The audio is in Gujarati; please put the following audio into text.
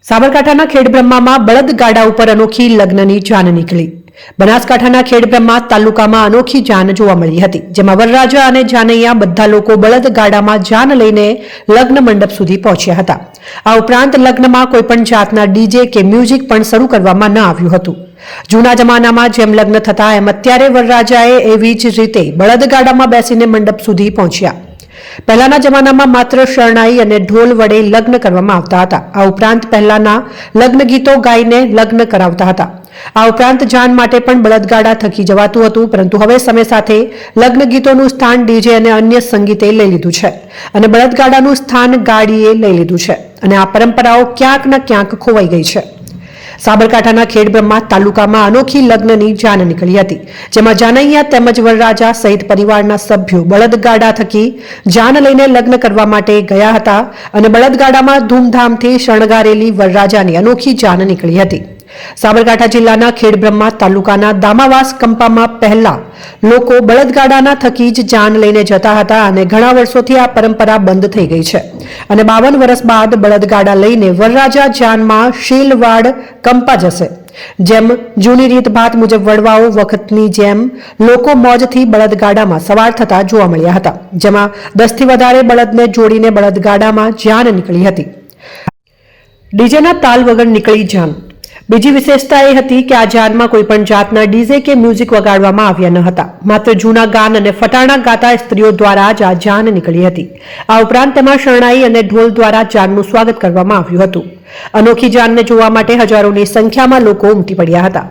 સાબરકાંઠાના ખેડબ્રહ્મામાં બળદગાડા ઉપર અનોખી લગ્નની જાન નીકળી। બનાસકાંઠાના ખેડબ્રહ્મા તાલુકામાં અનોખી જાન જોવા મળી હતી, જેમાં વરરાજા અને જાનૈયા બધા લોકો બળદગાડામાં જાન લઈને લગ્ન મંડપ સુધી પહોંચ્યા હતા। આ ઉપરાંત લગ્નમાં કોઈપણ જાતના ડીજે કે મ્યુઝિક પણ શરૂ કરવામાં ન આવ્યું હતું। જૂના જમાનામાં જેમ લગ્ન થતા એમ અત્યારે વરરાજાએ એવી જ રીતે બળદગાડામાં બેસીને મંડપ સુધી પહોંચ્યા। પહેલાના જમાનામાં માત્ર શરણાઈ અને ઢોલ વડે લગ્ન કરવામાં આવતા હતા। આ ઉપરાંત પહેલાના લગ્ન ગીતો ગાઈને લગ્ન કરાવતા હતા। આ ઉપરાંત જાન માટે પણ બળદગાડા થકી જવાતું હતું, પરંતુ હવે સમય સાથે લગ્ન ગીતોનું સ્થાન ડીજે અને અન્ય સંગીતે લઈ લીધું છે અને બળદગાડાનું સ્થાન ગાડીએ લઈ લીધું છે અને આ પરંપરાઓ ક્યાંક ને ક્યાંક ખોવાઈ ગઈ છે। સાબરકાંઠાના ખેડબ્રહ્મા તાલુકામાં અનોખી લગ્નની જાન નીકળી હતી, જેમાં જાનૈયા તેમજ વરરાજા સહિત પરિવારના સભ્યો બળદગાડા થકી જાન લઈને લગ્ન કરવા માટે ગયા હતા અને બળદગાડામાં ધૂમધામથી શણગારેલી વરરાજાની અનોખી જાન નીકળી હતી। સાબરકાંઠા જિલ્લાના ખેડબ્રહ્મા તાલુકાના દામાવાસ કંપામાં પહેલા લોકો બળદગાડાના થકી જ જાન લઈને જતા હતા અને ઘણા વર્ષોથી આ પરંપરા બંધ થઈ ગઈ છે અને 52 વર્ષ બાદ બળદગાડા લઈને વરરાજા જાનમાં શીલવાડ કંપા જશે। જેમ જૂની રીતભાત મુજબ વડવાઓ વખતની જેમ લોકો મોજથી બળદગાડામાં સવાર થતા જોવા મળ્યા હતા, જેમાં 10 થી વધારે બળદને જોડીને બળદગાડામાં જાન નીકળી હતી। ડીજેના તાલ વગર નીકળી જાન। બીજી વિશેષતા એ હતી કે આ જાનમાં કોઈ પણ જાતના ડીજે કે મ્યુઝિક વગાડવામાં આવ્યા ન હતા, માત્ર જૂના ગાન અને ફટાણા ગાતા સ્ત્રીઓ દ્વારા જ આ જાન નીકળી હતી। આ ઉપરાંત તેમાં શરણાઈ અને ઢોલ દ્વારા જાનનું સ્વાગત કરવામાં આવ્યું હતું। અનોખી જાનને જોવા માટે હજારોની સંખ્યામાં લોકો ઉમટી પડ્યા હતા।